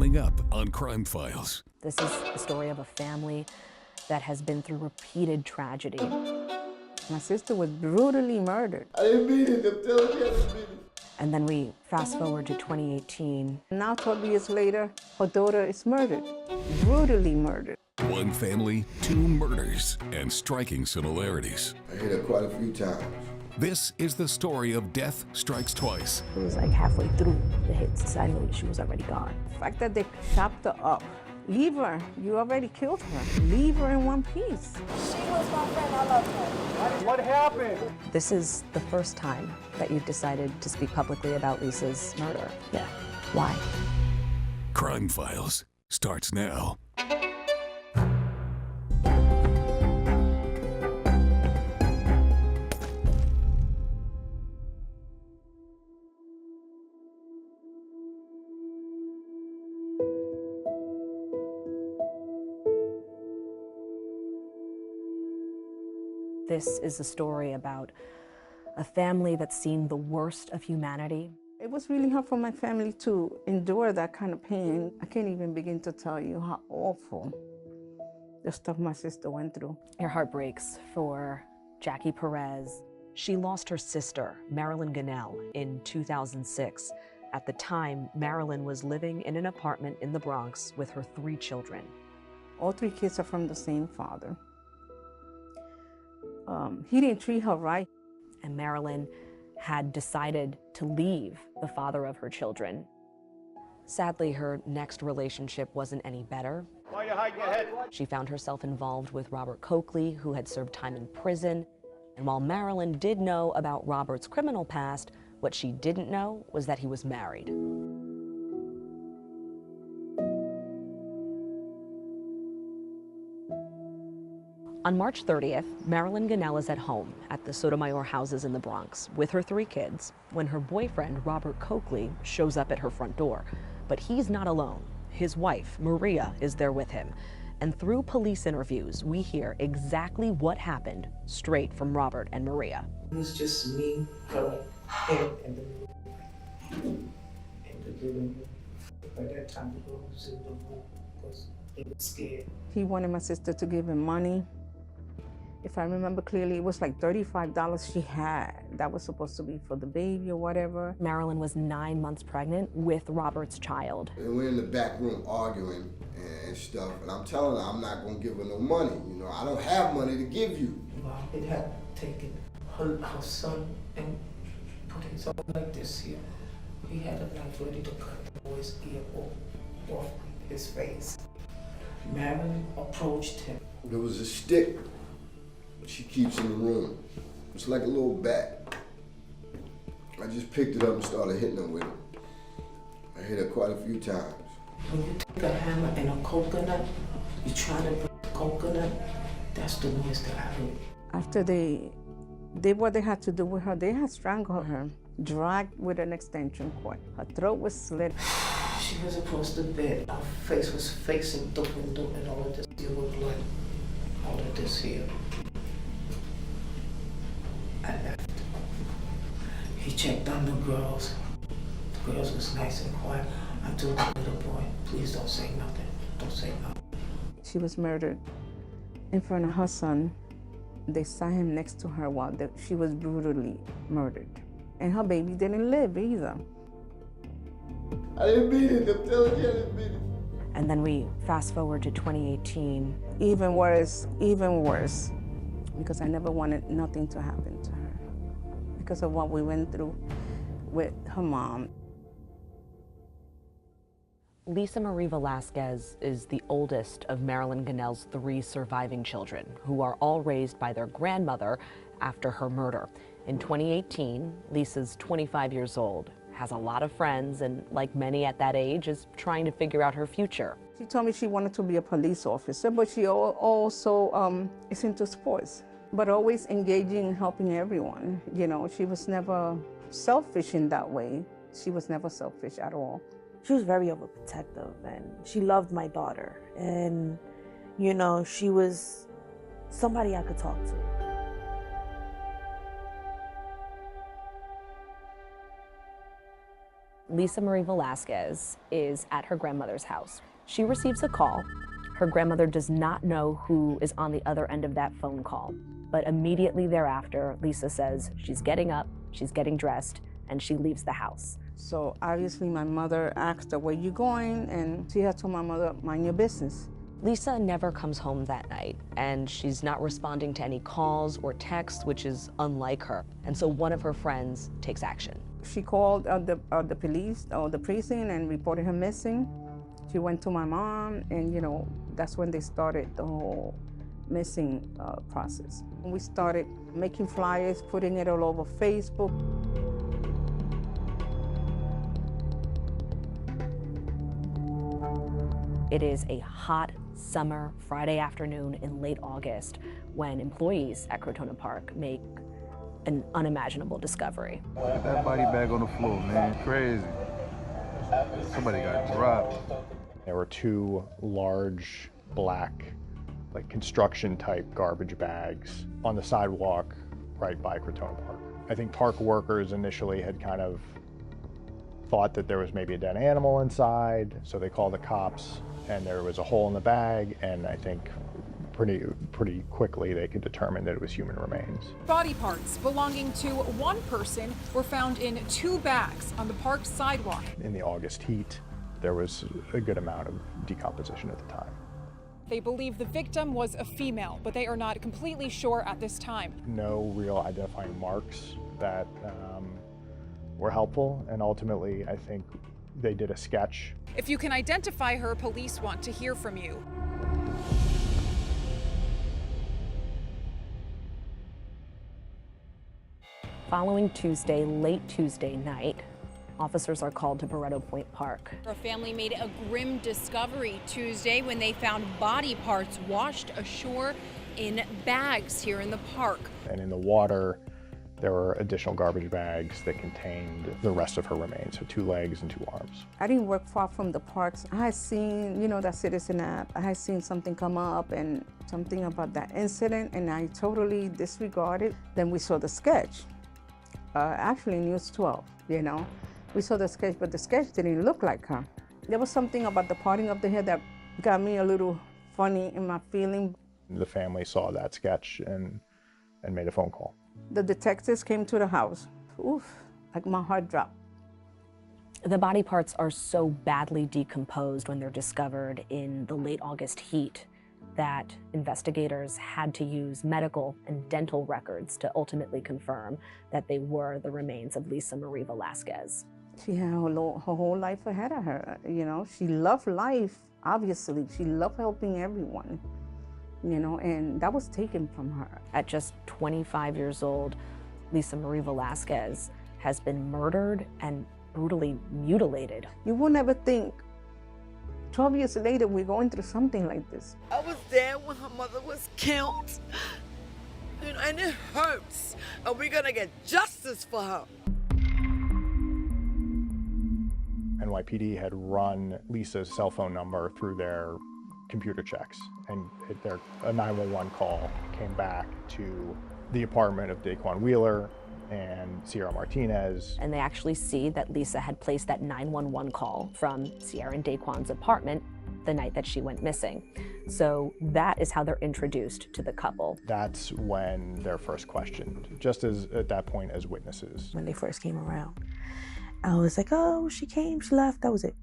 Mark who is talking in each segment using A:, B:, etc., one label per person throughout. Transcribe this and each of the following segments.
A: Coming up on Crime Files.
B: This is the story of a family that has been through repeated tragedy.
C: My sister was brutally murdered.
D: I didn't mean it. I'm telling you, I didn't mean it.
B: And then we fast forward to 2018.
C: Now, 12 years later, her daughter is murdered, brutally murdered.
A: One family, two murders, and striking similarities.
D: I hit her quite a few times.
A: This is the story of Death Strikes Twice.
B: It was like halfway through the hits, I knew she was already gone.
C: The fact that they chopped her up. Leave her. You already killed her. Leave her in one piece.
E: She was my friend. I love her.
F: What happened?
B: This is the first time that you've decided to speak publicly about Lisa's murder. Yeah. Why?
A: Crime Files starts now.
B: This is a story about a family that's seen the worst of humanity.
C: It was really hard for my family to endure that kind of pain. I can't even begin to tell you how awful the stuff my sister went through.
B: Your heart breaks for Jackie Perez. She lost her sister, Marilyn Ginel, in 2006. At the time, Marilyn was living in an apartment in the Bronx with her 3 children.
C: All 3 kids are from the same father. He didn't treat her right.
B: And Marilyn had decided to leave the father of her children. Sadly, her next relationship wasn't any better.
F: Why are you hiding your head?
B: She found herself involved with Robert Coakley, who had served time in prison. And while Marilyn did know about Robert's criminal past, what she didn't know was that he was married. On March 30th, Marilyn Ginel is at home at the Sotomayor houses in the Bronx with her 3 kids when her boyfriend, Robert Coakley, shows up at her front door. But he's not alone. His wife, Maria, is there with him. And through police interviews, we hear exactly what happened straight from Robert and Maria.
G: It was just me, her, him, and the living room. By that time, the girl was in the room because he was scared.
C: He wanted my sister to give him money. If I remember clearly, it was like $35 she had. That was supposed to be for the baby or whatever.
B: Marilyn was 9 months pregnant with Robert's child.
D: And we're in the back room arguing and stuff, and I'm telling her I'm not gonna give her no money. You know, I don't have money to give you.
G: Well, it had taken her son and put his arm like this here. He had a knife ready to cut the boy's ear off his face. Marilyn approached him.
D: There was a stick she keeps in the room. It's like a little bat. I just picked it up and started hitting her with it. I hit her quite a few times.
G: When you take a hammer and a coconut, you try to break the coconut, that's the noise that I heard.
C: After they did what they had to do with her, they had strangled her, dragged with an extension cord. Her throat was slit.
G: She was across the bed. Her face was facing the window and all of this here was blood. All of this here. I left. He checked on the girls. The girls was nice and quiet. I told the little boy, please don't say nothing. Don't say nothing.
C: She was murdered in front of her son. They saw him next to her while she was brutally murdered. And her baby didn't live either.
D: I didn't mean it. I'm telling you, I didn't mean it.
B: And then we fast forward to 2018.
C: Even worse, because I never wanted nothing to happen to her because of what we went through with her mom.
B: Lisa Marie Velasquez is the oldest of Marilyn Ginel's 3 surviving children, who are all raised by their grandmother after her murder. In 2018, Lisa's 25 years old, has a lot of friends, and like many at that age, is trying to figure out her future.
C: She told me she wanted to be a police officer, but she also is into sports, but always engaging and helping everyone. You know, she was never selfish in that way. She was never selfish at all.
E: She was very overprotective, and she loved my daughter. And, you know, she was somebody I could talk to.
B: Lisa Marie Velasquez is at her grandmother's house. She receives a call. Her grandmother does not know who is on the other end of that phone call, but immediately thereafter, Lisa says she's getting up, she's getting dressed, and she leaves the house.
C: So obviously my mother asked her, where you going? And she had told my mother, mind your business.
B: Lisa never comes home that night, and she's not responding to any calls or texts, which is unlike her. And so one of her friends takes action.
C: She called the police or the precinct and reported her missing. She went to my mom, and that's when they started the whole missing process. We started making flyers, putting it all over Facebook.
B: It is a hot summer Friday afternoon in late August when employees at Crotona Park make an unimaginable discovery.
F: That body bag on the floor, man, crazy. Somebody got dropped.
H: There were two large black, like construction type garbage bags on the sidewalk right by Crotona Park. I think park workers initially had kind of thought that there was maybe a dead animal inside, so they called the cops, and there was a hole in the bag, and I think pretty quickly they could determine that it was human remains.
I: Body parts belonging to one person were found in 2 bags on the park sidewalk.
H: In the August heat, there was a good amount of decomposition at the time.
I: They believe the victim was a female, but they are not completely sure at this time.
H: No real identifying marks that were helpful, and ultimately I think they did a sketch.
I: If you can identify her, police want to hear from you.
B: Following Tuesday, late Tuesday night, officers are called to Barretto Point Park.
J: Her family made a grim discovery Tuesday when they found body parts washed ashore in bags here in the park.
H: And in the water, there were additional garbage bags that contained the rest of her remains, so 2 legs and 2 arms.
C: I didn't work far from the parks. I had seen, that Citizen app. I had seen something come up and something about that incident, and I totally disregarded. Then we saw the sketch. Actually, News 12, We saw the sketch, but the sketch didn't look like her. There was something about the parting of the hair that got me a little funny in my feeling.
H: The family saw that sketch and made a phone call.
C: The detectives came to the house. Oof, like my heart dropped.
B: The body parts are so badly decomposed when they're discovered in the late August heat that investigators had to use medical and dental records to ultimately confirm that they were the remains of Lisa Marie Velasquez.
C: She had her whole life ahead of her, She loved life, obviously. She loved helping everyone, and that was taken from her.
B: At just 25 years old, Lisa Marie Velasquez has been murdered and brutally mutilated.
C: You would never think 12 years later we're going through something like this.
K: I was there when her mother was killed, and it hurts, and we're gonna get justice for her.
H: NYPD had run Lisa's cell phone number through their computer checks, and a 911 call came back to the apartment of Daquan Wheeler and Ciara Martinez.
B: And they actually see that Lisa had placed that 911 call from Ciara and Daquan's apartment the night that she went missing. So that is how they're introduced to the couple.
H: That's when they're first questioned, just as at that point as witnesses.
E: When they first came around, I was like, oh, she came, she left, that was it.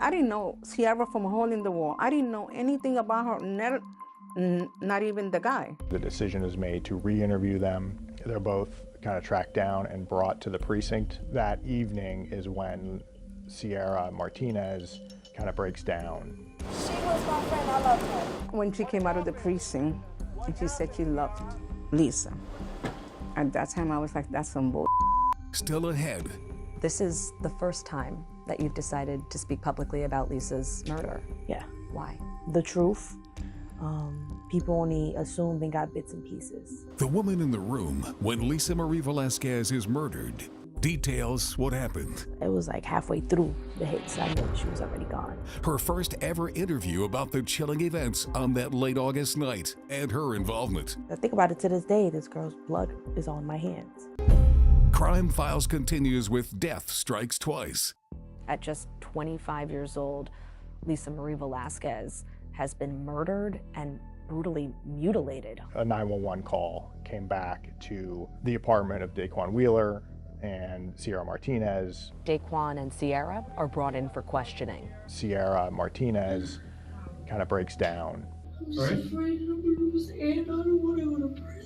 C: I didn't know Ciara from a hole in the wall. I didn't know anything about her, not even the guy.
H: The decision is made to re-interview them. They're both kind of tracked down and brought to the precinct. That evening is when Ciara Martinez kind of breaks down.
E: She was my friend, I love her.
C: When she came out of the precinct, and she said she loved Lisa. At that time, I was like, that's some bull.
A: Still ahead.
B: This is the first time that you've decided to speak publicly about Lisa's murder.
E: Yeah.
B: Why?
E: The truth. People only assume they got bits and pieces.
A: The woman in the room when Lisa Marie Velasquez is murdered details what happened.
E: It was like halfway through the hits, I knew she was already gone.
A: Her first ever interview about the chilling events on that late August night and her involvement.
E: I think about it to this day, this girl's blood is on my hands.
A: Crime Files continues with Death Strikes Twice.
B: At just 25 years old, Lisa Marie Velasquez has been murdered and brutally mutilated.
H: A 911 call came back to the apartment of Daquan Wheeler and Ciara Martinez.
B: Daquan and Ciara are brought in for questioning.
H: Ciara Martinez kind of breaks down.
L: I'm just afraid I'm gonna lose Ann. I don't want to go to prison.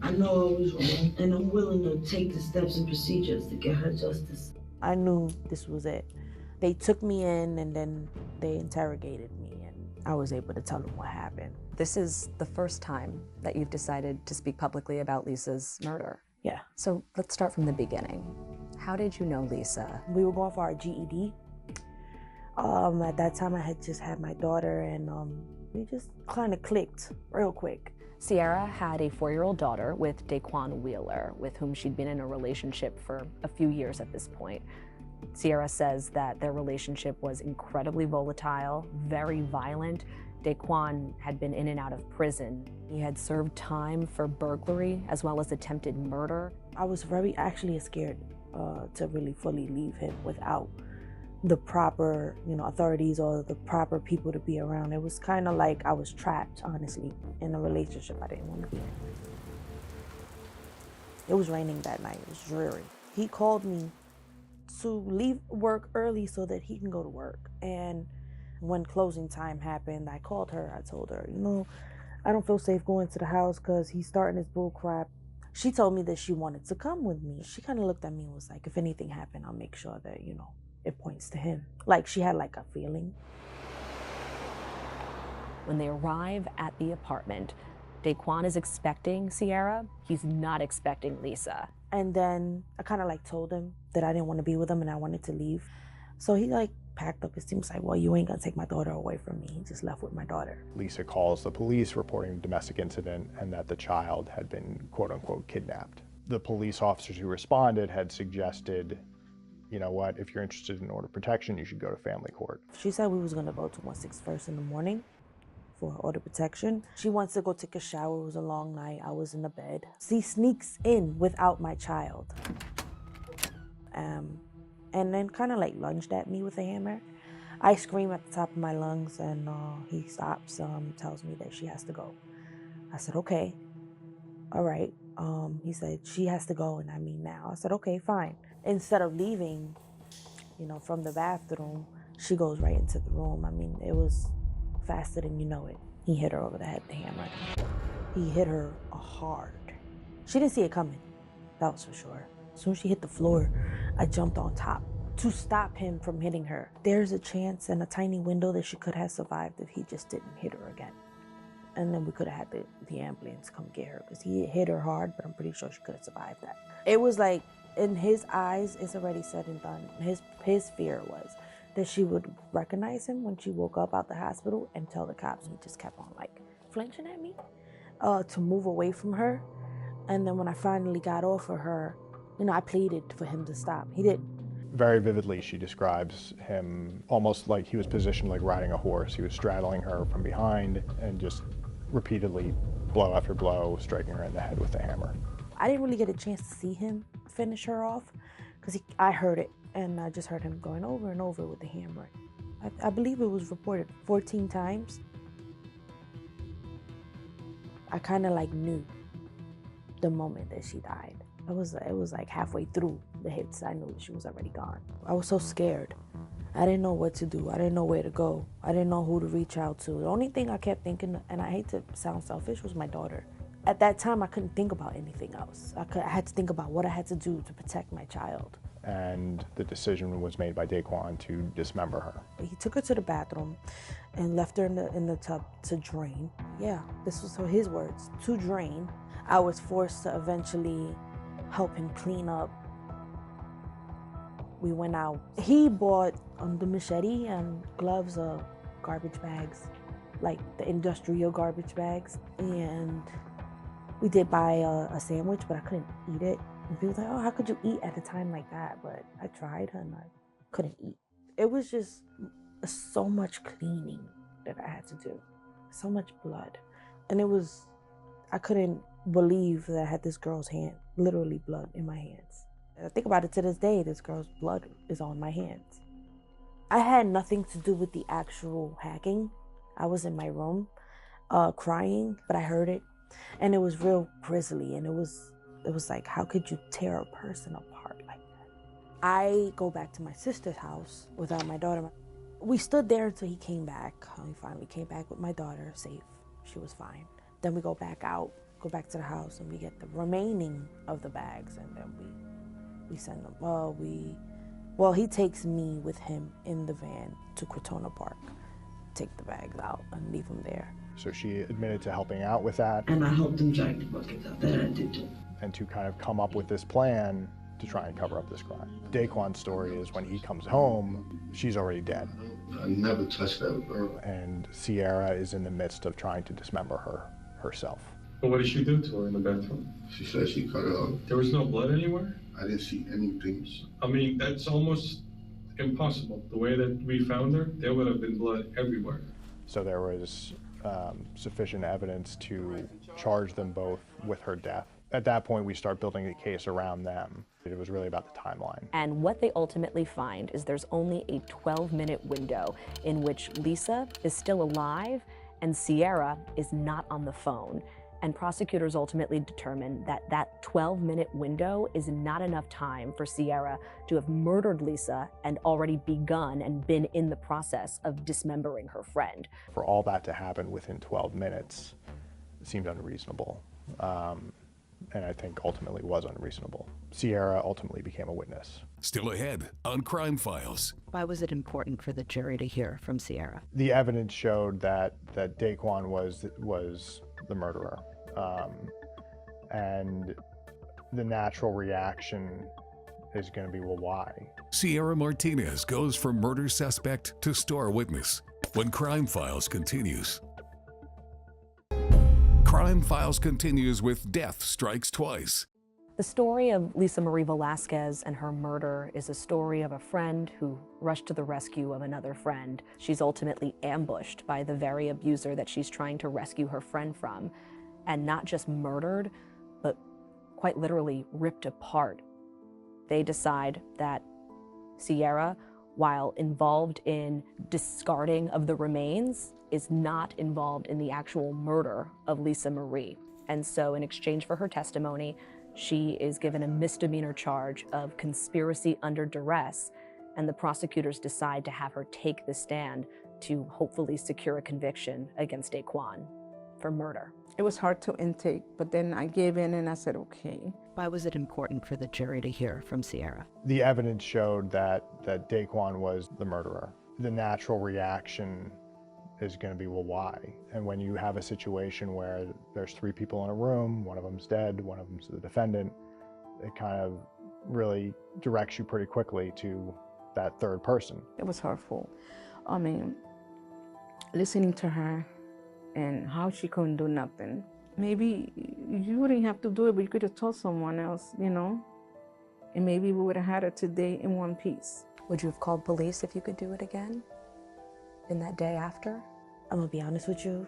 L: I know I was wrong, and I'm willing to take the steps and procedures to get her justice.
E: I knew this was it. They took me in and then they interrogated me, and I was able to tell them what happened.
B: This is the first time that you've decided to speak publicly about Lisa's murder.
E: Yeah.
B: So let's start from the beginning. How did you know Lisa?
E: We were going for our GED. At that time, I had just had my daughter, and we just kind of clicked real quick.
B: Ciara had a 4-year-old daughter with Daquan Wheeler, with whom she'd been in a relationship for a few years at this point. Ciara says that their relationship was incredibly volatile, very violent. Daquan had been in and out of prison. He had served time for burglary as well as attempted murder.
E: I was actually scared to really fully leave him without the proper, authorities or the proper people to be around. It was kind of like I was trapped, honestly, in a relationship I didn't want to be in. It was raining that night. It was dreary. He called me to leave work early so that he can go to work. And when closing time happened, I called her. I told her, I don't feel safe going to the house because he's starting his bull crap. She told me that she wanted to come with me. She kind of looked at me and was like, if anything happened, I'll make sure that, it points to him. Like she had like a feeling.
B: When they arrive at the apartment, Daquan is expecting Ciara. He's not expecting Lisa.
E: And then I kind of like told him that I didn't want to be with him and I wanted to leave. So he like packed up his team. He was like, well, you ain't gonna take my daughter away from me. He just left with my daughter.
H: Lisa calls the police reporting a domestic incident and that the child had been quote unquote kidnapped. The police officers who responded had suggested, you know what, if you're interested in order of protection, you should go to family court.
E: She said we was gonna go to 161st in the morning for order of protection. She wants to go take a shower. It was a long night. I was in the bed. She sneaks in without my child. And then kind of like lunged at me with a hammer. I scream at the top of my lungs and he stops, tells me that she has to go. I said, okay, all right. He said, she has to go and I mean now. I said, okay, fine. Instead of leaving, from the bathroom, she goes right into the room. I mean, it was faster than you know it. He hit her over the head with the hammer. He hit her hard. She didn't see it coming, that was for sure. As soon as she hit the floor, I jumped on top to stop him from hitting her. There's a chance and a tiny window that she could have survived if he just didn't hit her again. And then we could have had the ambulance come get her because he hit her hard, but I'm pretty sure she could have survived that. It was like, in his eyes, it's already said and done. His fear was that she would recognize him when she woke up out the hospital and tell the cops. He just kept on like flinching at me to move away from her. And then when I finally got off of her, I pleaded for him to stop. He didn't.
H: Very vividly, she describes him almost like he was positioned like riding a horse. He was straddling her from behind and just repeatedly, blow after blow, striking her in the head with a hammer.
E: I didn't really get a chance to see him finish her off because I heard it and I just heard him going over and over with the hammer. I believe it was reported 14 times. I kind of like knew the moment that she died. It was like halfway through the hits, I knew that she was already gone. I was so scared. I didn't know what to do. I didn't know where to go. I didn't know who to reach out to. The only thing I kept thinking, and I hate to sound selfish, was my daughter. At that time, I couldn't think about anything else. I had to think about what I had to do to protect my child.
H: And the decision was made by Daquan to dismember her.
E: He took her to the bathroom and left her in the tub to drain. Yeah, this was his words, to drain. I was forced to eventually help him clean up. We went out. He bought the machete and gloves, garbage bags, like the industrial garbage bags. And we did buy a sandwich, but I couldn't eat it. And people were like, oh, how could you eat at a time like that? But I tried and I couldn't eat. It was just so much cleaning that I had to do. So much blood. And I couldn't believe that I had this girl's hand. literally blood in my hands. I think about it to this day, this girl's blood is on my hands. I had nothing to do with the actual hacking. I was in my room crying, but I heard it, and it was real grisly, and it was like, how could you tear a person apart like that? I go back to my sister's house without my daughter. We stood there until he came back. He finally came back with my daughter, safe. She was fine. Then we go back out, go back to the house, and we get the remaining of the bags, and then we send them. Well, he takes me with him in the van to Crotona Park, take the bags out and leave them there.
H: So she admitted to helping out with that.
L: And I helped him drag the buckets out. That I did too.
H: And to kind of come up with this plan to try and cover up this crime. Daquan's story is when he comes home, she's already dead.
D: I never touched that girl.
H: And Ciara is in the midst of trying to dismember her herself.
M: Well, what did she do to her in the bathroom?
D: She said she cut her off.
M: There was no blood anywhere?
D: I didn't see anything.
M: I mean, that's almost impossible. The way that we found her, there would have been blood everywhere.
H: So there was sufficient evidence to charge them both with her death. At that point, we start building a case around them. It was really about the timeline.
B: And what they ultimately find is there's only a 12-minute window in which Lisa is still alive and Ciara is not on the phone. And prosecutors ultimately determined that that 12-minute window is not enough time for Ciara to have murdered Lisa and already begun and been in the process of dismembering her friend.
H: For all that to happen within 12 minutes seemed unreasonable. And I think ultimately was unreasonable. Ciara ultimately became a witness.
A: Still ahead on Crime Files.
N: Why was it important for the jury to hear from Ciara?
H: The evidence showed that Daquan was the murderer. And the natural reaction is going to be, well, why?
A: Ciara Martinez goes from murder suspect to star witness when Crime Files continues. Crime Files continues with Death Strikes Twice.
B: The story of Lisa Marie Velasquez and her murder is a story of a friend who rushed to the rescue of another friend. She's ultimately ambushed by the very abuser that she's trying to rescue her friend from, and not just murdered, but quite literally ripped apart. They decide that Ciara, while involved in discarding of the remains, is not involved in the actual murder of Lisa Marie. And so in exchange for her testimony, she is given a misdemeanor charge of conspiracy under duress, and the prosecutors decide to have her take the stand to hopefully secure a conviction against Daquan for murder.
C: It was hard to intake, but then I gave in and I said, okay.
N: Why was it important for the jury to hear from Ciara?
H: The evidence showed that Daquan was the murderer. The natural reaction is going to be, well, why? And when you have a situation where there's 3 people in a room, one of them's dead, one of them's the defendant, it kind of really directs you pretty quickly to that third person.
C: It was hurtful. I mean, listening to her and how she couldn't do nothing. Maybe you wouldn't have to do it, but you could have told someone else, you know? And maybe we would have had her today in one piece.
B: Would you have called police if you could do it again? In that day after?
E: I'm gonna be honest with you,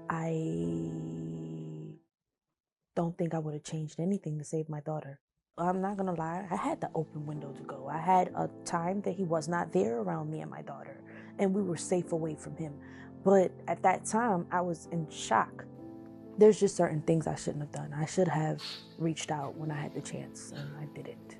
E: I don't think I would have changed anything to save my daughter. I'm not gonna lie, I had the open window to go. I had a time that he was not there around me and my daughter, and we were safe away from him. But at that time, I was in shock. There's just certain things I shouldn't have done. I should have reached out when I had the chance, and I didn't.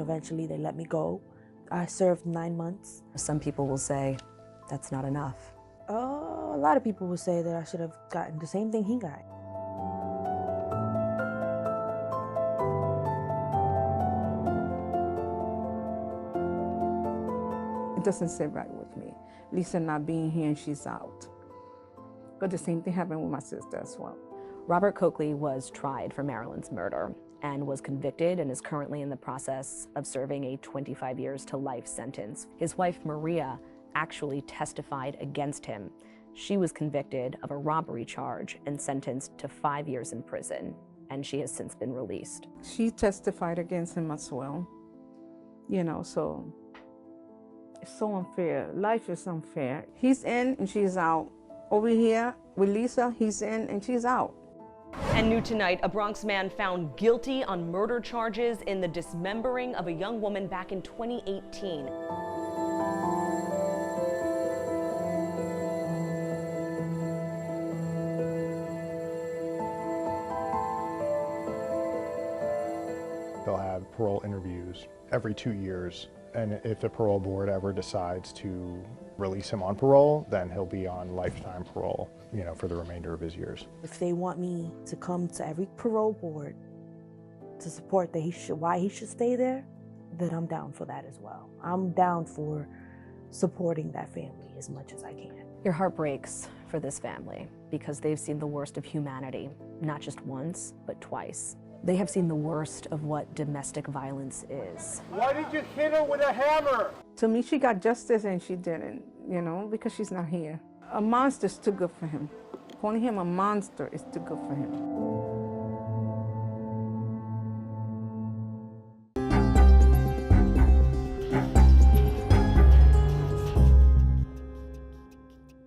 E: Eventually they let me go. I served 9 months.
B: Some people will say that's not enough.
E: A lot of people will say that I should have gotten the same thing he got.
C: It doesn't sit right with me. Lisa not being here and she's out. But the same thing happened with my sister as well.
B: Robert Coakley was tried for Marilyn's murder and was convicted and is currently in the process of serving a 25 years to life sentence. His wife, Maria, actually testified against him. She was convicted of a robbery charge and sentenced to 5 years in prison, and she has since been released.
C: She testified against him as well, you know, so It's so unfair. Life is unfair. He's in and she's out. Over here with Lisa, he's in and she's out.
B: And new tonight, a Bronx man found guilty on murder charges in the dismembering of a young woman back in 2018.
H: They'll have parole interviews every 2 years, and if the parole board ever decides to release him on parole, then he'll be on lifetime parole, you know, for the remainder of his years.
E: If they want me to come to every parole board to support that why he should stay there, then I'm down for that as well. I'm down for supporting that family as much as I can.
B: Your heart breaks for this family because they've seen the worst of humanity, not just once, but twice. They have seen the worst of what domestic violence is.
O: Why did you hit her with a hammer?
C: To me, she got justice and she didn't, you know, because she's not here. A monster's too good for him. Calling him a monster is too good for him.